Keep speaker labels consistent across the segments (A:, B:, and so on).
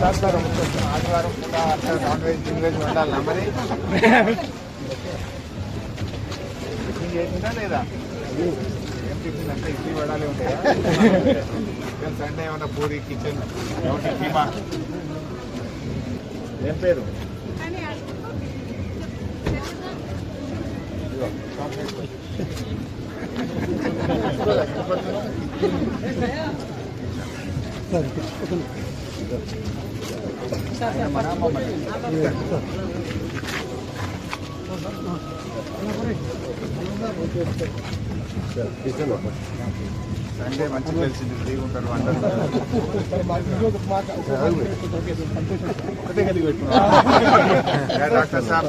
A: ఆదివారం పూట non veg వండాలా మరి టిఫిన్ చేసిందా లేదా? ఏం టిఫిన్ అంటే ఇడ్లీ వడాలి ఉంటాయా? సండే ఏమన్నా పూరి కిచెన్ కీమా ఏం పేరు? సండే మంచి కలిసింది ఫ్రీ ఉంటారు డాక్టర్ సాబ్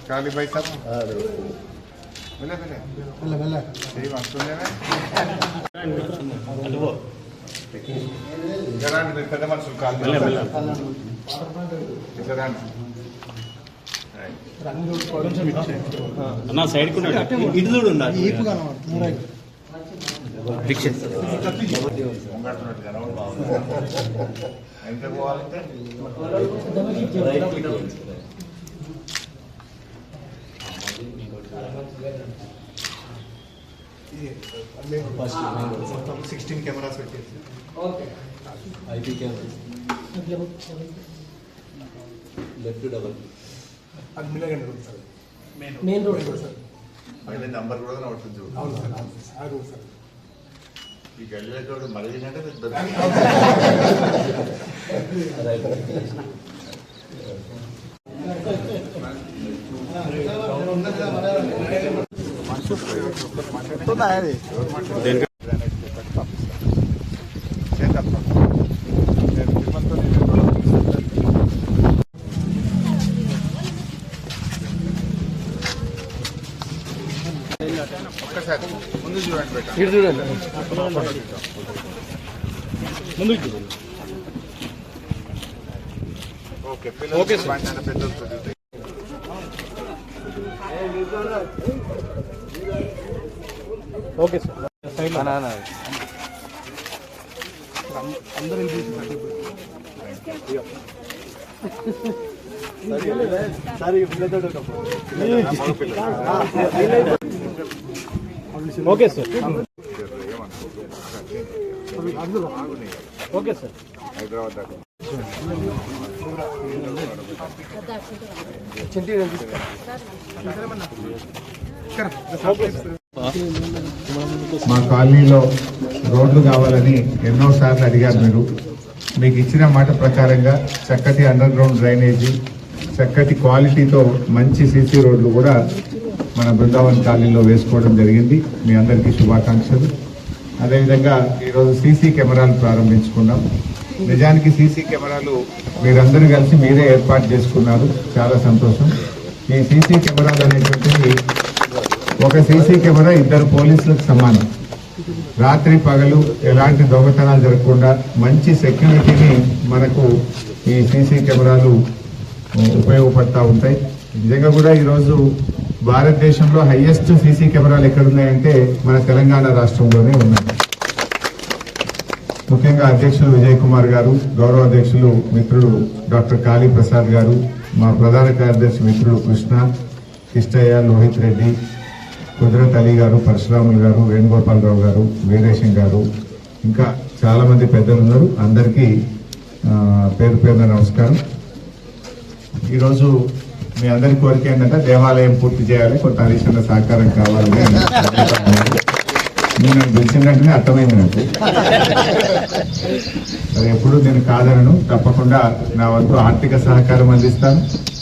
A: काली भाई साहब बोले बोले बोले बोले सही बात सुन लेना जरान में कदम सुन काल बोले बोले जरान అన్న సైడ్ కు ఇటు చూడు ఉండాలి ఈపుగా అన్నమాట దీక్ష ముంగట్టున్నట్టు జనం బాగుంది ఎంత పోవాలంటే మొత్తం 16 కెమెరాస్ పెట్టేసి okay IP camera left double అది మిలగండి road sir main road sir పైన నంబర్ కూడా నోటుంది చూడు అవును సార్ ఆ రోడ్ సార్ ఈ గల్లీలో చూడు మరిగినట్టే పెద్ద ఒక్కసారి ముందు చూడండి బేటా ఇటు చూడండి ముందు చూడండి ఓకే ఓకే సార్ పెద్ద ఓకే సార్ సైడ్ అందరూ okay sir okay sir Hyderabad దాకా మా కాలనీలో రోడ్లు కావాలని ఎన్నోసార్లు అడిగారు మీరు. మీకు ఇచ్చిన మాట ప్రకారంగా చక్కటి అండర్ గ్రౌండ్ డ్రైనేజీ, చక్కటి క్వాలిటీతో మంచి సీసీ రోడ్లు కూడా మన బృందావన్ కాలనీలో వేసుకోవడం జరిగింది. మీ అందరికీ శుభాకాంక్షలు. అదేవిధంగా ఈరోజు సీసీ కెమెరాలు ప్రారంభించుకున్నాం. నిజానికి సీసీ కెమెరాలు మీరందరూ కలిసి మీరే ఏర్పాటు చేసుకున్నారు, చాలా సంతోషం. ఈ సీసీ కెమెరాలు అనేటువంటివి ఒక సీసీ కెమెరా 2 పోలీసులకు సమానం. రాత్రి పగలు ఎలాంటి దొంగతనాలు జరగకుండా మంచి సెక్యూరిటీని మనకు ఈ సీసీ కెమెరాలు ఉపయోగపడతా ఉంటాయి. నిజంగా కూడా ఈరోజు భారతదేశంలో హైయెస్ట్ సీసీ కెమెరాలు ఎక్కడున్నాయంటే మన తెలంగాణ రాష్ట్రంలోనే ఉన్నాయి. ముఖ్యంగా అధ్యక్షులు విజయ్ కుమార్ గారు, గౌరవ అధ్యక్షులు మిత్రుడు డాక్టర్ కాళీ ప్రసాద్ గారు, మా ప్రధాన కార్యదర్శి మిత్రుడు కృష్ణ, కిష్టయ్య, లోహిత్ రెడ్డి, కుదరత్ అలీ గారు, పరశురాములు గారు, వేణుగోపాలరావు గారు, వీరేశం గారు, ఇంకా చాలా మంది పెద్దలు ఉన్నారు. అందరికీ పేరు పేరున నమస్కారం. ఈరోజు మీ అందరి కోరిక ఏంటంటే దేవాలయం పూర్తి చేయాలి, కొంత అడిషనల్ సహకారం కావాలి. నేను పిలిచినట్టునే అర్థమైంది నాకు. అది ఎప్పుడు నేను కాదనను, తప్పకుండా నా వంతు ఆర్థిక సహకారం అందిస్తాను.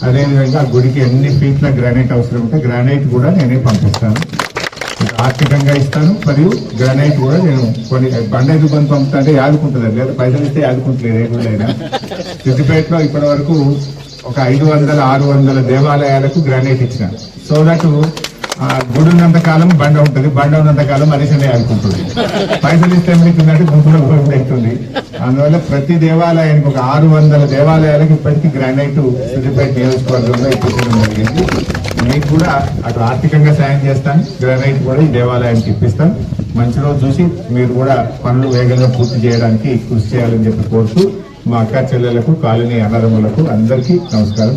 A: అదేవిధంగా గుడికి ఎన్ని ఫీట్ల గ్రానైట్ అవసరం ఉంటే గ్రానైట్ కూడా నేనే పంపిస్తాను, ఆర్థికంగా ఇస్తాను. మరియు గ్రానైట్ కూడా నేను కొన్ని బండైదు కొని పంపుతా అంటే యాదుకుంటుంది, లేదా పైసలు ఇస్తే యాదుకుంటలేదు. ఏ గుడైనా సిద్దిపేటలో ఇప్పటి వరకు ఒక 500-600 దేవాలయాలకు గ్రానైట్ ఇచ్చిన. సో దట్ గుడి ఉన్నంత కాలం బండ ఉంటుంది, బండ ఉన్నంత కాలం మనిషినే అనుకుంటుంది. పైసలు ఇస్తే ఏమవుతుందంటే గుంపులో అవుతుంది. అందువల్ల ప్రతి దేవాలయానికి ఒక 600 దేవాలయాలకు ఇప్పటికీ గ్రానైట్ సిద్దిపేట నియోజకవర్గంలో ఇప్పించడం జరిగింది. మీకు కూడా అటు ఆర్థికంగా సాయం చేస్తాను, గ్రానైట్ కూడా ఈ దేవాలయానికి ఇప్పిస్తాం. మంచి రోజు చూసి మీరు కూడా పనులు వేగంగా పూర్తి చేయడానికి కృషి చేయాలని చెప్పి కోరుతూ మా అక్క చెల్లెలకు, కాలనీ అన్నదమ్ములకు అందరికీ నమస్కారం.